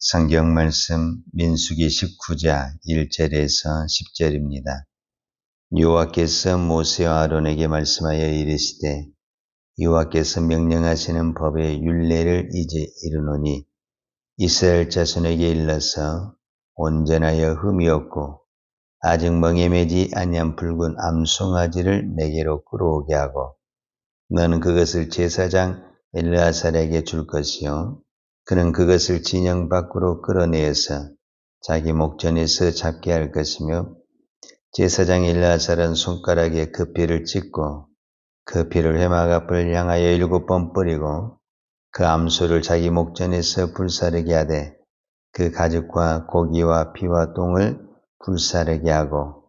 성경 말씀 민수기 19장 1절에서 10절입니다. 여호와께서 모세와 아론에게 말씀하여 이르시되 여호와께서 명령하시는 법의 율례를 이제 이르노니 이스라엘 자손에게 일러서 온전하여 흠이 없고 아직 멍에 매지 아니한 붉은 암송아지를 내게로 끌어오게 하고 너는 그것을 제사장 엘르아살에게 줄 것이요 그는 그것을 진영 밖으로 끌어내어서 자기 목전에서 잡게 할 것이며 제사장 엘르아살은 손가락에 그 피를 찍고 그 피를 회막 앞을 향하여 7번 뿌리고 그 암소를 자기 목전에서 불사르게 하되 그 가죽과 고기와 피와 똥을 불사르게 하고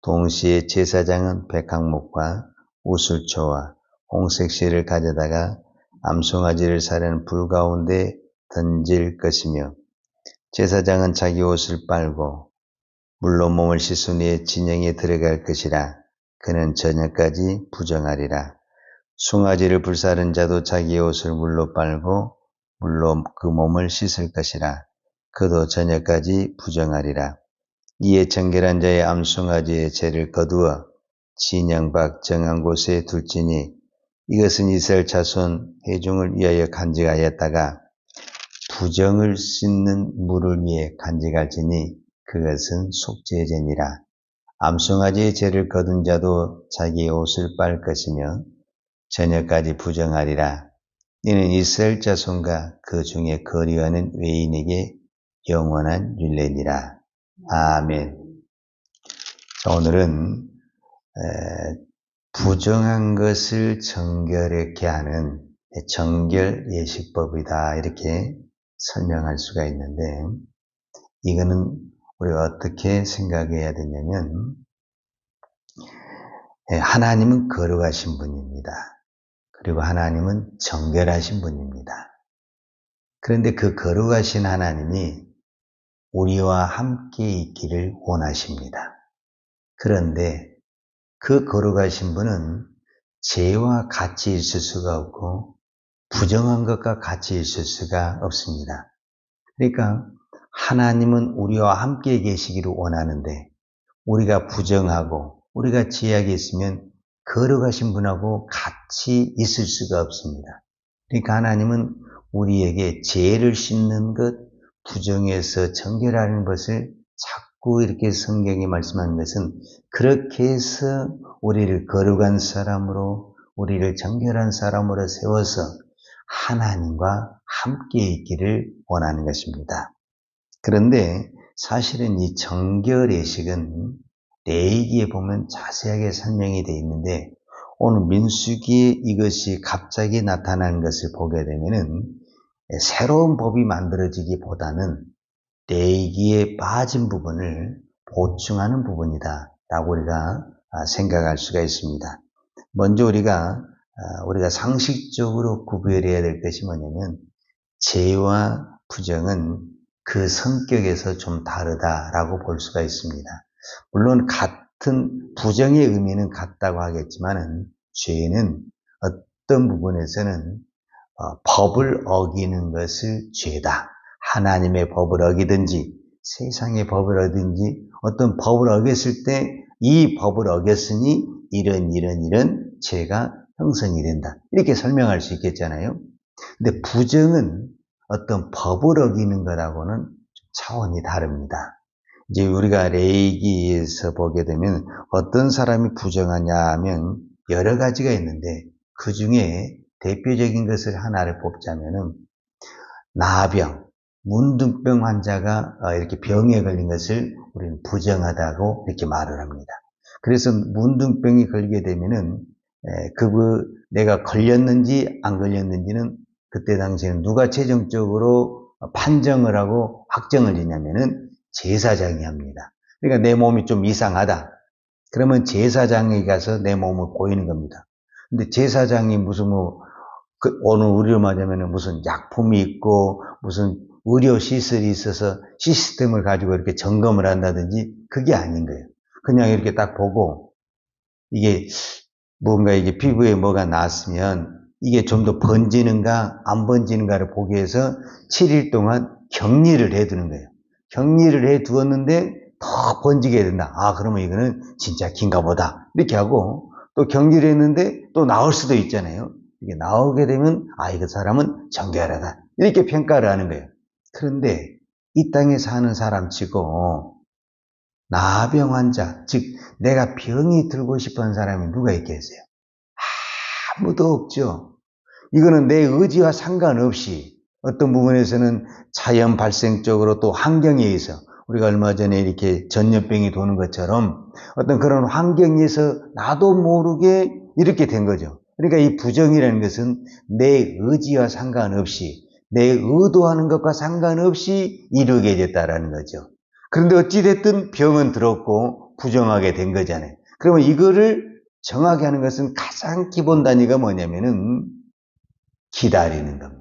동시에 제사장은 백항목과 우슬초와 홍색 실을 가져다가 암송아지를 사르는 불 가운데 던질 것이며 제사장은 자기 옷을 빨고 물로 몸을 씻은 후에 진영에 들어갈 것이라. 그는 저녁까지 부정하리라. 송아지를 불사른 자도 자기 옷을 물로 빨고 물로 그 몸을 씻을 것이라. 그도 저녁까지 부정하리라. 이에 정결한 자의 암송아지의 죄를 거두어 진영 밖 정한 곳에 둘지니 이것은 이스라엘 자손 회중을 위하여 간직하였다가 부정을 씻는 물을 위해 간직할지니 그것은 속죄제니라. 암송아지의 죄를 거둔 자도 자기의 옷을 빨 것이며 저녁까지 부정하리라. 이는 이스라엘 자손과 그 중에 거리하는 외인에게 영원한 율례니라. 아멘. 오늘은 부정한 것을 정결하게 하는 정결 예식법이다 이렇게 설명할 수가 있는데 이거는 우리가 어떻게 생각해야 되냐면 하나님은 거룩하신 분입니다. 그리고 하나님은 정결하신 분입니다. 그런데 그 거룩하신 하나님이 우리와 함께 있기를 원하십니다. 그런데 그 거룩하신 분은 죄와 같이 있을 수가 없고 부정한 것과 같이 있을 수가 없습니다. 그러니까 하나님은 우리와 함께 계시기를 원하는데 우리가 부정하고 우리가 죄악에 있으면 거룩하신 분하고 같이 있을 수가 없습니다. 그러니까 하나님은 우리에게 죄를 씻는 것, 부정해서 정결하는 것을 자꾸 이렇게 성경이 말씀하는 것은 그렇게 해서 우리를 거룩한 사람으로 우리를 정결한 사람으로 세워서 하나님과 함께 있기를 원하는 것입니다. 그런데 사실은 이 정결 예식은 레위기에 보면 자세하게 설명이 되어 있는데 오늘 민수기에 이것이 갑자기 나타나는 것을 보게 되면은 새로운 법이 만들어지기보다는 레위기에 빠진 부분을 보충하는 부분이다 라고 우리가 생각할 수가 있습니다. 먼저 우리가 상식적으로 구별해야 될 것이 뭐냐면 죄와 부정은 그 성격에서 좀 다르다라고 볼 수가 있습니다. 물론 같은 부정의 의미는 같다고 하겠지만은 죄는 어떤 부분에서는 법을 어기는 것을 죄다. 하나님의 법을 어기든지 세상의 법을 어기든지 어떤 법을 어겼을 때 이 법을 어겼으니 이런 죄가 형성이 된다. 이렇게 설명할 수 있겠잖아요. 근데 부정은 어떤 법을 어기는 거라고는 차원이 다릅니다. 이제 우리가 레위기에서 보게 되면 어떤 사람이 부정하냐 하면 여러 가지가 있는데 그 중에 대표적인 것을 하나를 뽑자면은 나병, 문둥병 환자가 이렇게 병에 걸린 것을 우리는 부정하다고 이렇게 말을 합니다. 그래서 문둥병이 걸리게 되면은 내가 걸렸는지 안 걸렸는지는 그때 당시에는 누가 최종적으로 판정을 하고 확정을 지냐면은 제사장이 합니다. 그러니까 내 몸이 좀 이상하다. 그러면 제사장이 가서 내 몸을 보이는 겁니다. 근데 제사장이 무슨 오늘 우리로 말하면 무슨 약품이 있고 무슨 의료 시설이 있어서 시스템을 가지고 이렇게 점검을 한다든지 그게 아닌 거예요. 그냥 이렇게 딱 보고 이게 뭔가 이게 피부에 뭐가 났으면 이게 좀 더 번지는가 안 번지는가를 보기 위해서 7일 동안 격리를 해두는 거예요. 격리를 해두었는데 더 번지게 된다. 아, 그러면 이거는 진짜 긴가 보다. 이렇게 하고 또 격리를 했는데 또 나올 수도 있잖아요. 이게 나오게 되면 아, 이거 사람은 정결하다. 이렇게 평가를 하는 거예요. 그런데 이 땅에 사는 사람치고 나병 환자, 즉 내가 병이 들고 싶은 사람이 누가 있겠어요? 아무도 없죠. 이거는 내 의지와 상관없이 어떤 부분에서는 자연 발생적으로 또 환경에 의해서 우리가 얼마 전에 이렇게 전염병이 도는 것처럼 어떤 그런 환경에서 나도 모르게 이렇게 된 거죠. 그러니까 이 부정이라는 것은 내 의지와 상관없이 내 의도하는 것과 상관없이 이루게 됐다라는 거죠. 그런데 어찌됐든 병은 들었고 부정하게 된 거잖아요. 그러면 이거를 정하게 하는 것은 가장 기본 단위가 뭐냐면은 기다리는 겁니다.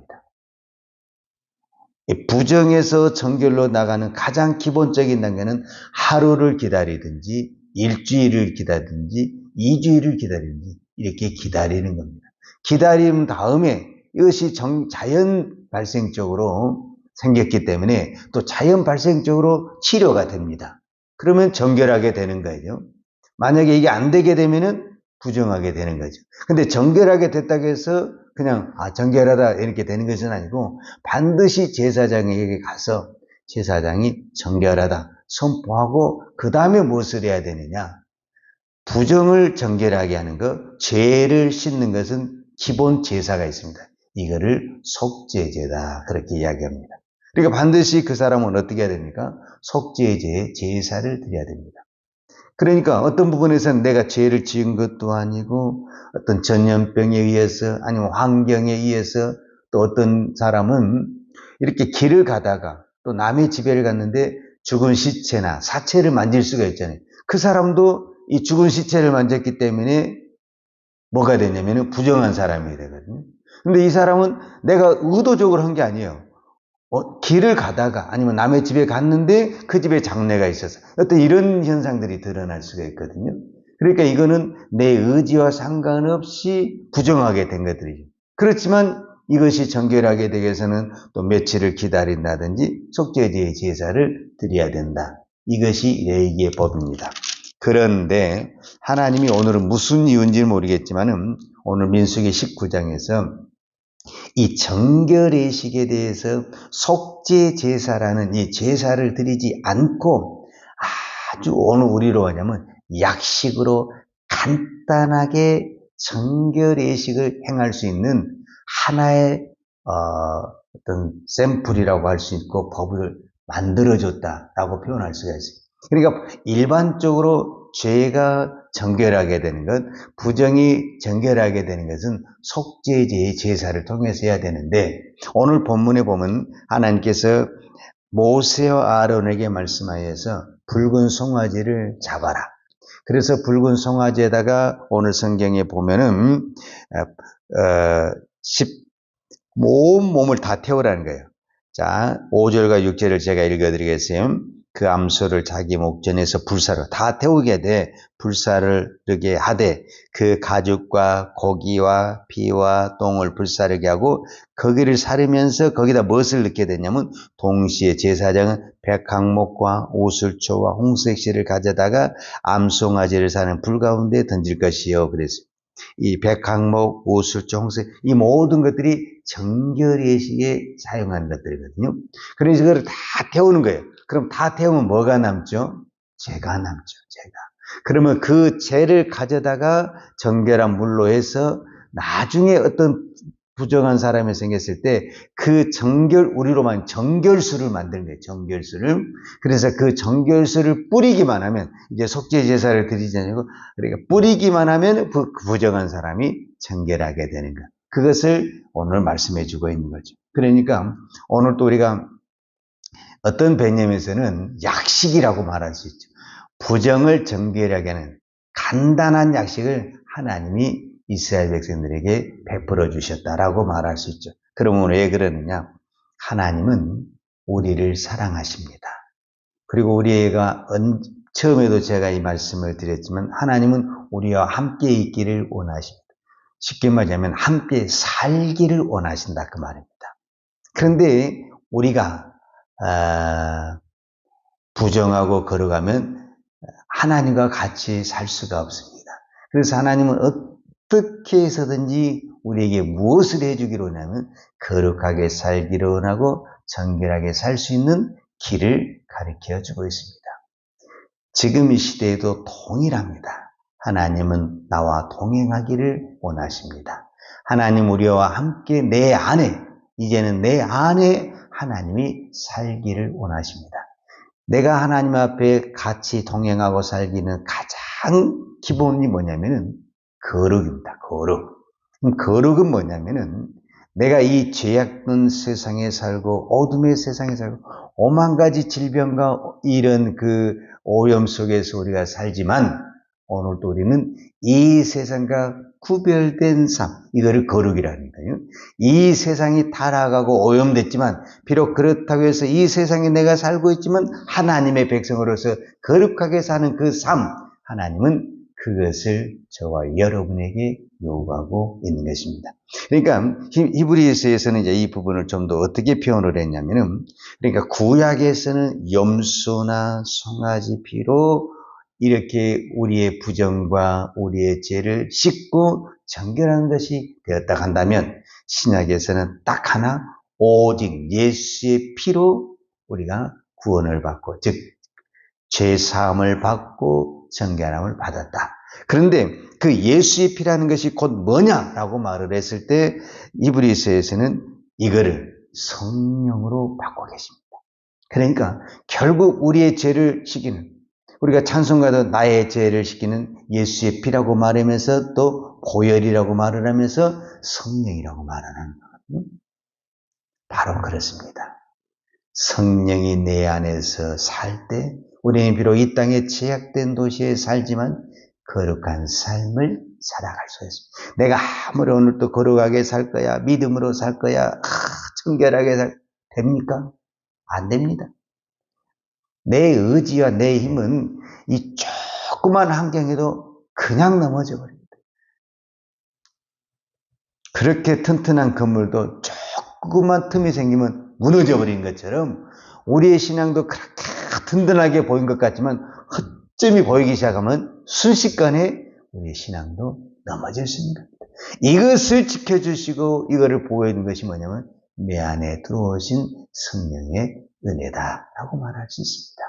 부정에서 정결로 나가는 가장 기본적인 단계는 하루를 기다리든지 일주일을 기다리든지 2주일을 기다리든지 이렇게 기다리는 겁니다. 기다린 다음에 이것이 자연 발생적으로 생겼기 때문에 또 자연 발생적으로 치료가 됩니다. 그러면 정결하게 되는 거예요. 만약에 이게 안 되게 되면은 부정하게 되는 거죠. 근데 정결하게 됐다고 해서 그냥 정결하다 이렇게 되는 것은 아니고 반드시 제사장에게 가서 제사장이 정결하다 선포하고 그 다음에 무엇을 해야 되느냐? 부정을 정결하게 하는 것, 죄를 씻는 것은 기본 제사가 있습니다. 이거를 속죄제다 그렇게 이야기합니다. 그러니까 반드시 그 사람은 어떻게 해야 됩니까? 속죄제에 제사를 드려야 됩니다. 그러니까 어떤 부분에서는 내가 죄를 지은 것도 아니고 어떤 전염병에 의해서 아니면 환경에 의해서 또 어떤 사람은 이렇게 길을 가다가 또 남의 집에를 갔는데 죽은 시체나 사체를 만질 수가 있잖아요. 그 사람도 이 죽은 시체를 만졌기 때문에 뭐가 되냐면 부정한 사람이 되거든요. 근데 이 사람은 내가 의도적으로 한 게 아니에요. 길을 가다가 아니면 남의 집에 갔는데 그 집에 장례가 있어서 어떤 이런 현상들이 드러날 수가 있거든요. 그러니까 이거는 내 의지와 상관없이 부정하게 된 것들이죠. 그렇지만 이것이 정결하게 되기 위해서는 또 며칠을 기다린다든지 속죄제의 제사를 드려야 된다. 이것이 레위기의 법입니다. 그런데 하나님이 오늘은 무슨 이유인지는 모르겠지만은 오늘 민수기 19장에서 이 정결의식에 대해서 속죄 제사라는 이 제사를 드리지 않고 아주 오늘 우리로 하냐면 약식으로 간단하게 정결의식을 행할 수 있는 하나의 어떤 샘플이라고 할 수 있고 법을 만들어줬다라고 표현할 수가 있어요. 그러니까 일반적으로 죄가 정결하게 되는 것, 부정이 정결하게 되는 것은 속죄제의 제사를 통해서 해야 되는데 오늘 본문에 보면 하나님께서 모세와 아론에게 말씀하여서 붉은 송아지를 잡아라. 그래서 붉은 송아지에다가 오늘 성경에 보면은 온 몸을 다 태우라는 거예요. 자, 5절과 6절을 제가 읽어드리겠어요. 그 암소를 자기 목전에서 불사로 다 태우게 돼 불사르게 하되 그 가죽과 고기와 피와 똥을 불사르게 하고 거기를 사르면서 거기다 무엇을 넣게 되냐면 동시에 제사장은 백항목과 오술초와 홍색실을 가져다가 암송아지를 사는 불 가운데 던질 것이요. 그랬어요. 이 백항목, 오술초, 홍색 이 모든 것들이 정결의식에 사용하는 것들이거든요. 그래서 이걸 다 태우는 거예요. 그럼 다 태우면 뭐가 남죠? 죄가 남죠. 죄가. 그러면 그 죄를 가져다가 정결한 물로 해서 나중에 어떤 부정한 사람이 생겼을 때 그 우리로 말하면 정결수를 만드는 거예요. 정결수를. 그래서 그 정결수를 뿌리기만 하면 이제 속죄 제사를 드리지 않고 그러니까 뿌리기만 하면 그 부정한 사람이 정결하게 되는 것. 그것을 오늘 말씀해 주고 있는 거죠. 그러니까 오늘 또 우리가 어떤 개념에서는 약식이라고 말할 수 있죠. 부정을 정결하게 하는 간단한 약식을 하나님이 이스라엘 백성들에게 베풀어 주셨다라고 말할 수 있죠. 그러면 왜 그러느냐? 하나님은 우리를 사랑하십니다. 그리고 우리가 처음에도 제가 이 말씀을 드렸지만 하나님은 우리와 함께 있기를 원하십니다. 쉽게 말하자면 함께 살기를 원하신다 그 말입니다. 그런데 우리가 부정하고 걸어가면 하나님과 같이 살 수가 없습니다. 그래서 하나님은 어떻게 해서든지 우리에게 무엇을 해주기로 하냐면 거룩하게 살기를 원하고 정결하게 살 수 있는 길을 가르쳐 주고 있습니다. 지금 이 시대에도 동일합니다. 하나님은 나와 동행하기를 원하십니다. 하나님 우리와 함께 내 안에, 이제는 내 안에 하나님이 살기를 원하십니다. 내가 하나님 앞에 같이 동행하고 살기는 가장 기본이 뭐냐면은 거룩입니다. 거룩. 거룩은 뭐냐면은 내가 이 죄악된 세상에 살고 어둠의 세상에 살고 오만 가지 질병과 이런 그 오염 속에서 우리가 살지만 오늘도 우리는 이 세상과 구별된 삶, 이거를 거룩이라는 거예요. 이 세상이 타락하고 오염됐지만 비록 그렇다고 해서 이 세상에 내가 살고 있지만 하나님의 백성으로서 거룩하게 사는 그 삶, 하나님은 그것을 저와 여러분에게 요구하고 있는 것입니다. 그러니까 히브리서에서는 이제 이 부분을 좀 더 어떻게 표현을 했냐면은, 그러니까 구약에서는 염소나 송아지 피로 이렇게 우리의 부정과 우리의 죄를 씻고 정결한 것이 되었다 한다면, 신약에서는 딱 하나, 오직 예수의 피로 우리가 구원을 받고, 즉 죄 사함을 받고 정결함을 받았다. 그런데 그 예수의 피라는 것이 곧 뭐냐라고 말을 했을 때 히브리서에서는 이거를 성령으로 받고 계십니다. 그러니까 결국 우리의 죄를 씻기는, 우리가 찬송가도 나의 죄를 씻기는 예수의 피라고 말하면서 또 보혈이라고 말을 하면서 성령이라고 말하는 거거든요. 바로 그렇습니다. 성령이 내 안에서 살 때 우리는 비록 이 땅에 제약된 도시에 살지만 거룩한 삶을 살아갈 수 있습니다. 내가 아무리 오늘도 거룩하게 살 거야, 믿음으로 살 거야, 청결하게 됩니까? 안 됩니다. 내 의지와 내 힘은 이 조그만 환경에도 그냥 넘어져 버립니다. 그렇게 튼튼한 건물도 조그만 틈이 생기면 무너져 버린 것처럼 우리의 신앙도 그렇게 든든하게 보인 것 같지만 허점이 보이기 시작하면 순식간에 우리의 신앙도 넘어질 수 있는 겁니다. 이것을 지켜주시고 이거를 보여주는 것이 뭐냐면 내 안에 들어오신 성령의 은혜다라고 말할 수 있습니다.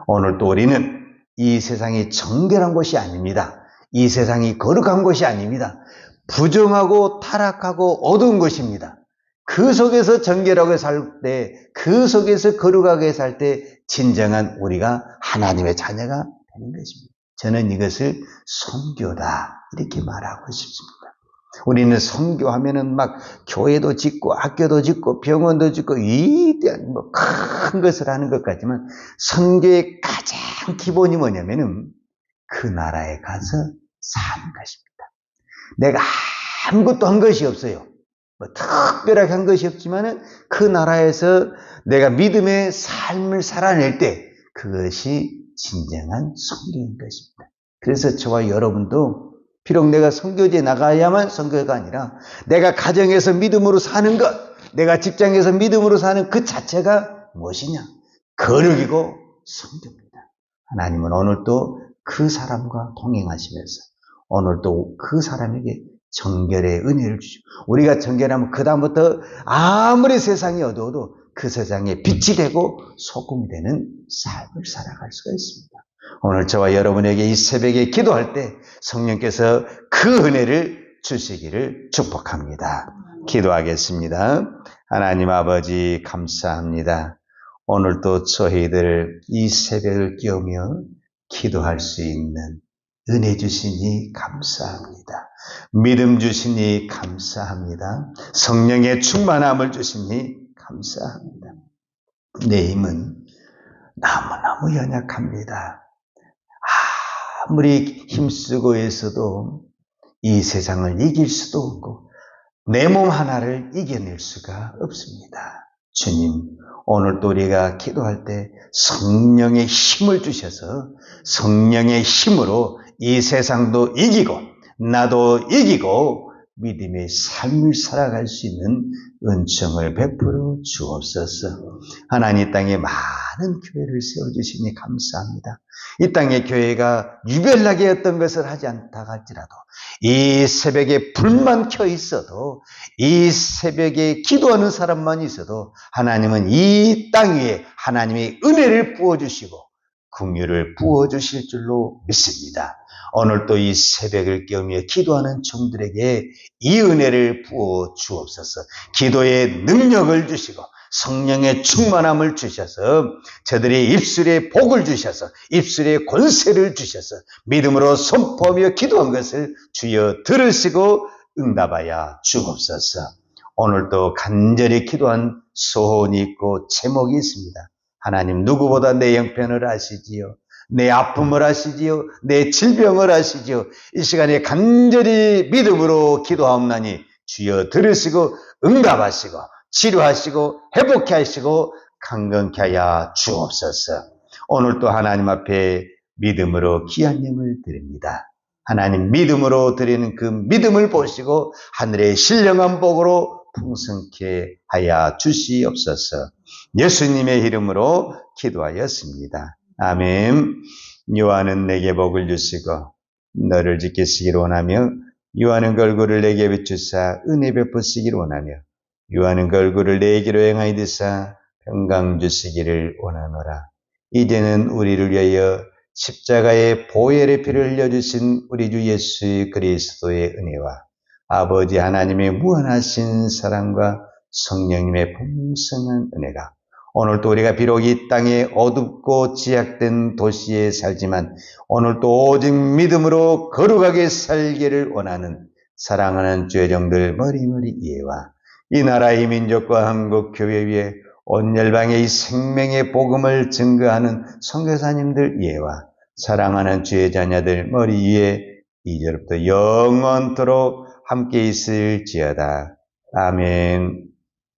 오늘 또 우리는 이 세상이 정결한 곳이 아닙니다. 이 세상이 거룩한 곳이 아닙니다. 부정하고 타락하고 어두운 것입니다. 그 속에서 정결하게 살 때, 그 속에서 거룩하게 살 때 진정한 우리가 하나님의 자녀가 되는 것입니다. 저는 이것을 선교다 이렇게 말하고 싶습니다. 우리는 선교하면은 막 교회도 짓고 학교도 짓고 병원도 짓고 위대한 큰 것을 하는 것 같지만 선교의 가장 기본이 뭐냐면은 그 나라에 가서 사는 것입니다. 내가 아무것도 한 것이 없어요. 특별하게 한 것이 없지만은 그 나라에서 내가 믿음의 삶을 살아낼 때 그것이 진정한 선교인 것입니다. 그래서 저와 여러분도 비록 내가 선교지에 나가야만 선교가 아니라 내가 가정에서 믿음으로 사는 것, 내가 직장에서 믿음으로 사는 그 자체가 무엇이냐? 거룩이고 선교입니다. 하나님은 오늘도 그 사람과 동행하시면서 오늘도 그 사람에게 정결의 은혜를 주시고 우리가 정결하면 그 다음부터 아무리 세상이 어두워도 그 세상에 빛이 되고 소금이 되는 삶을 살아갈 수가 있습니다. 오늘 저와 여러분에게 이 새벽에 기도할 때 성령께서 그 은혜를 주시기를 축복합니다. 기도하겠습니다. 하나님 아버지 감사합니다. 오늘도 저희들 이 새벽을 깨우며 기도할 수 있는 은혜 주시니 감사합니다. 믿음 주시니 감사합니다. 성령의 충만함을 주시니 감사합니다. 내 힘은 너무너무 연약합니다. 아무리 힘쓰고 있어도 이 세상을 이길 수도 없고 내 몸 하나를 이겨낼 수가 없습니다. 주님, 오늘도 우리가 기도할 때 성령의 힘을 주셔서 성령의 힘으로 이 세상도 이기고 나도 이기고 믿음의 삶을 살아갈 수 있는 은총을 베풀어 주옵소서. 하나님, 이 땅에 많은 교회를 세워주시니 감사합니다. 이 땅의 교회가 유별나게 어떤 것을 하지 않다 할지라도 이 새벽에 불만 켜 있어도, 이 새벽에 기도하는 사람만 있어도 하나님은 이 땅 위에 하나님의 은혜를 부어주시고 긍휼을 부어주실 줄로 믿습니다. 오늘도 이 새벽을 깨우며 기도하는 종들에게 이 은혜를 부어 주옵소서. 기도의 능력을 주시고 성령의 충만함을 주셔서 저들이 입술에 복을 주셔서 입술에 권세를 주셔서 믿음으로 선포하며 기도한 것을 주여 들으시고 응답하여 주옵소서. 오늘도 간절히 기도한 소원이 있고 제목이 있습니다. 하나님, 누구보다 내 형편을 아시지요. 내 아픔을 아시지요. 내 질병을 아시지요. 이 시간에 간절히 믿음으로 기도하옵나니 주여 들으시고 응답하시고 치료하시고 회복케 하시고 강건케 하여 주옵소서. 오늘도 하나님 앞에 믿음으로 귀한 예물 드립니다. 하나님, 믿음으로 드리는 그 믿음을 보시고 하늘의 신령한 복으로 풍성케 하여 주시옵소서. 예수님의 이름으로 기도하였습니다. 아멘. 요한은 내게 복을 주시고 너를 지키시기를 원하며 요한은 얼굴을 내게 비추사 은혜 베푸시기를 원하며 요한은 얼굴을 내게로 행하여 드사 평강 주시기를 원하노라. 이제는 우리를 위하여 십자가의 보혈의 피를 흘려주신 우리 주 예수 그리스도의 은혜와 아버지 하나님의 무한하신 사랑과 성령님의 풍성한 은혜가 오늘도 우리가 비록 이 땅에 어둡고 지약된 도시에 살지만 오늘도 오직 믿음으로 거룩하게 살기를 원하는 사랑하는 주의 종들 머리머리 이해와 이 나라의 민족과 한국교회 위에 온 열방의 이 생명의 복음을 증거하는 선교사님들 이해와 사랑하는 주의 자녀들 머리 위에 이제부터 영원토록 함께 있을지어다. 아멘.